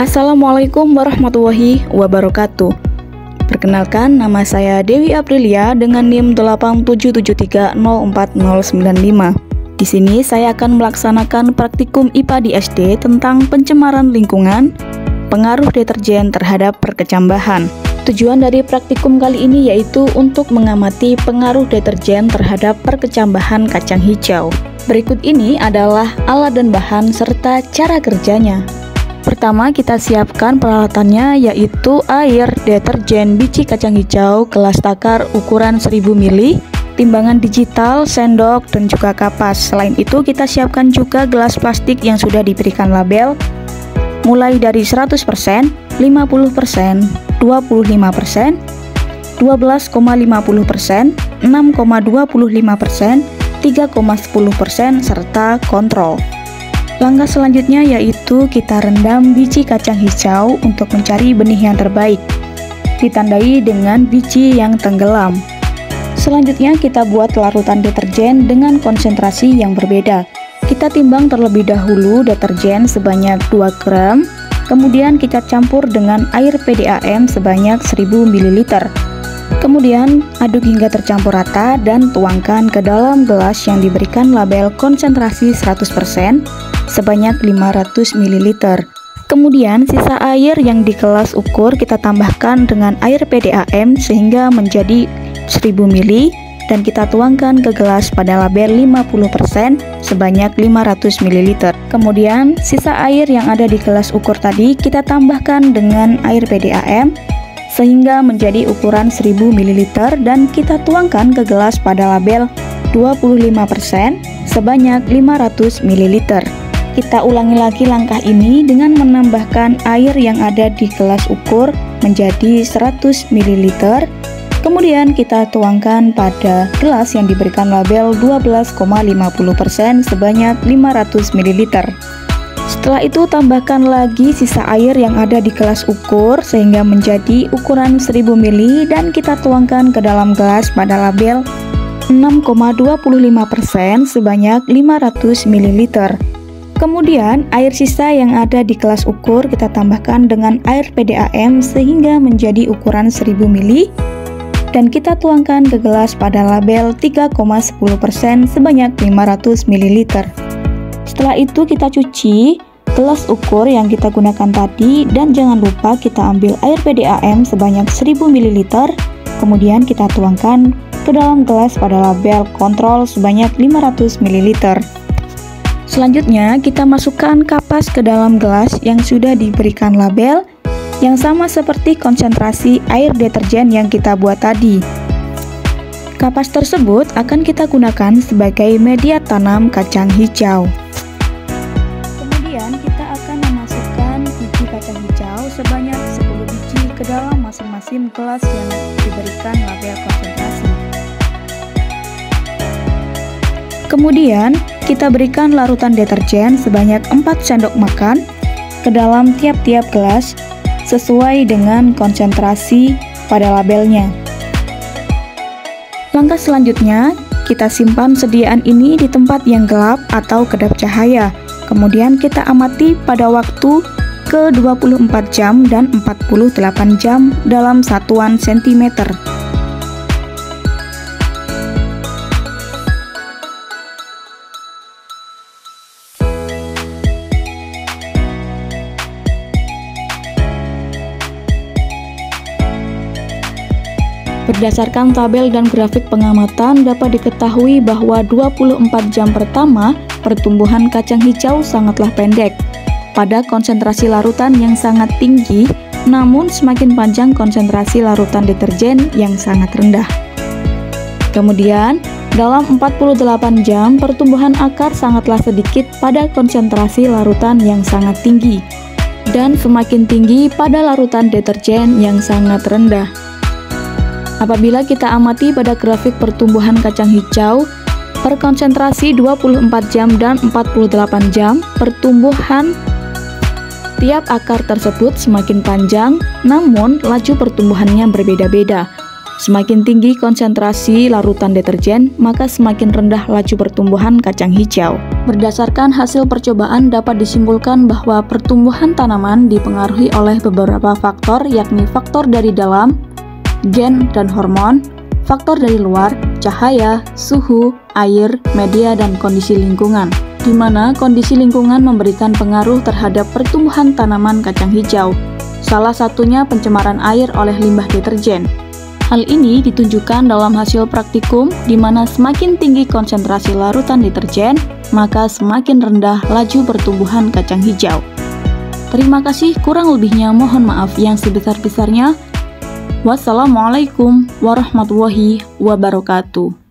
Assalamualaikum warahmatullahi wabarakatuh. Perkenalkan, nama saya Dewi Aprilia dengan NIM 8773040095. Di sini saya akan melaksanakan praktikum IPA di SD tentang pencemaran lingkungan, pengaruh deterjen terhadap perkecambahan. Tujuan dari praktikum kali ini yaitu untuk mengamati pengaruh deterjen terhadap perkecambahan kacang hijau. Berikut ini adalah alat dan bahan serta cara kerjanya. Pertama, kita siapkan peralatannya yaitu air, deterjen, biji kacang hijau, gelas takar ukuran 1000 ml, timbangan digital, sendok, dan juga kapas. Selain itu, kita siapkan juga gelas plastik yang sudah diberikan label mulai dari 100%, 50%, 25%, 12,50%, 6,25%, 3,10%, serta kontrol. Langkah selanjutnya yaitu kita rendam biji kacang hijau untuk mencari benih yang terbaik, ditandai dengan biji yang tenggelam. Selanjutnya kita buat larutan deterjen dengan konsentrasi yang berbeda. Kita timbang terlebih dahulu deterjen sebanyak 2 gram, kemudian kita campur dengan air PDAM sebanyak 1000 ml. Kemudian aduk hingga tercampur rata dan tuangkan ke dalam gelas yang diberikan label konsentrasi 100% sebanyak 500 ml. Kemudian sisa air yang di gelas ukur kita tambahkan dengan air PDAM sehingga menjadi 1000 ml dan kita tuangkan ke gelas pada label 50% sebanyak 500 ml. Kemudian sisa air yang ada di gelas ukur tadi kita tambahkan dengan air PDAM sehingga menjadi ukuran 1000 ml dan kita tuangkan ke gelas pada label 25% sebanyak 500 ml. Kita ulangi lagi langkah ini dengan menambahkan air yang ada di gelas ukur menjadi 100 ml. Kemudian kita tuangkan pada gelas yang diberikan label 12,50% sebanyak 500 ml. Setelah itu tambahkan lagi sisa air yang ada di gelas ukur sehingga menjadi ukuran 1000 ml dan kita tuangkan ke dalam gelas pada label 6,25% sebanyak 500 ml. Kemudian air sisa yang ada di gelas ukur kita tambahkan dengan air PDAM sehingga menjadi ukuran 1000 ml dan kita tuangkan ke gelas pada label 3,10% sebanyak 500 ml. Setelah itu kita cuci gelas ukur yang kita gunakan tadi dan jangan lupa kita ambil air PDAM sebanyak 1000 ml kemudian kita tuangkan ke dalam gelas pada label kontrol sebanyak 500 ml. Selanjutnya kita masukkan kapas ke dalam gelas yang sudah diberikan label yang sama seperti konsentrasi air deterjen yang kita buat tadi. Kapas tersebut akan kita gunakan sebagai media tanam kacang hijau. Kemudian kita akan memasukkan biji kacang hijau sebanyak 10 biji ke dalam masing-masing gelas yang diberikan label konsentrasi. Kemudian kita berikan larutan deterjen sebanyak 4 sendok makan ke dalam tiap-tiap gelas sesuai dengan konsentrasi pada labelnya. Langkah selanjutnya, kita simpan sediaan ini di tempat yang gelap atau kedap cahaya. Kemudian kita amati pada waktu ke 24 jam dan 48 jam dalam satuan sentimeter. Berdasarkan tabel dan grafik pengamatan dapat diketahui bahwa 24 jam pertama pertumbuhan kacang hijau sangatlah pendek pada konsentrasi larutan yang sangat tinggi, namun semakin panjang konsentrasi larutan deterjen yang sangat rendah. Kemudian dalam 48 jam pertumbuhan akar sangatlah sedikit pada konsentrasi larutan yang sangat tinggi dan semakin tinggi pada larutan deterjen yang sangat rendah. Apabila kita amati pada grafik pertumbuhan kacang hijau, per konsentrasi 24 jam dan 48 jam, pertumbuhan tiap akar tersebut semakin panjang, namun laju pertumbuhannya berbeda-beda. Semakin tinggi konsentrasi larutan deterjen, maka semakin rendah laju pertumbuhan kacang hijau. Berdasarkan hasil percobaan dapat disimpulkan bahwa pertumbuhan tanaman dipengaruhi oleh beberapa faktor, yakni faktor dari dalam, gen dan hormon, faktor dari luar, cahaya, suhu, air, media, dan kondisi lingkungan, di mana kondisi lingkungan memberikan pengaruh terhadap pertumbuhan tanaman kacang hijau. Salah satunya pencemaran air oleh limbah deterjen. Hal ini ditunjukkan dalam hasil praktikum, di mana semakin tinggi konsentrasi larutan deterjen, maka semakin rendah laju pertumbuhan kacang hijau. Terima kasih, kurang lebihnya mohon maaf yang sebesar-besarnya. Wassalamualaikum warahmatullahi wabarakatuh.